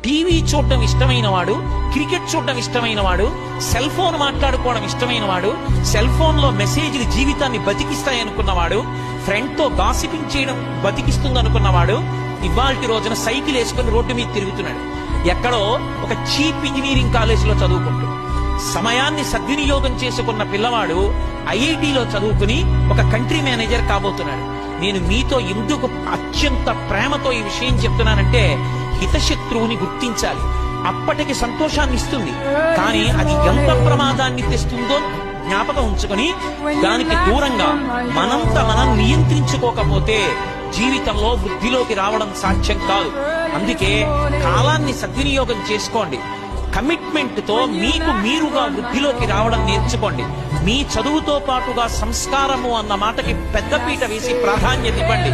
TV చూడటం ఇష్టమైన వాడు, క్రికెట్ చూడటం ఇష్టమైన వాడు, సెల్ ఫోన్ మాట్లాడుకోవడం ఇష్టమైన వాడు, సెల్ ఫోన్ లో మెసేజ్లు జీవితాన్ని బతికిస్తాయనుకున్నవాడు, ఫ్రెండ్ తో గాసిపింగ్ చేయడం బతికిస్తుంది అనుకున్నవాడు ఇవాల్టి రోజున సైకిల్ వేసుకుని రోడ్డు మీద తిరుగుతున్నాడు. ఎక్కడో ఒక చీప్ ఇంజనీరింగ్ కాలేజీలో చదువుకుంటూ సమయాన్ని సద్వినియోగం చేసుకున్న పిల్లవాడు ఐఐటిలో చదువుకుని ఒక కంట్రీ మేనేజర్ కాబోతున్నాడు. నేను మీతో ఎందుకు అత్యంత ప్రేమతో ఈ విషయం చెప్తున్నానంటే, హితశత్రువుని గుర్తించాలి. అప్పటికి సంతోషాన్ని ఇస్తుంది, కానీ అది ఎంత ప్రమాదాన్ని తెస్తుందో జ్ఞాపకం ఉంచుకొని దానికి దూరంగా మనంత మనం నియంత్రించుకోకపోతే జీవితంలో వృద్ధిలోకి రావడం సాధ్యం కాదు. అందుకే కాలాన్ని సద్వినియోగం చేసుకోండి. కమిట్మెంట్ తో మీకు మీరుగా వృద్ధిలోకి రావడం నేర్చుకోండి. మీ చదువుతో పాటుగా సంస్కారము అన్న మాటకి పెద్దపీట వేసి ప్రాధాన్యత ఇవ్వండి.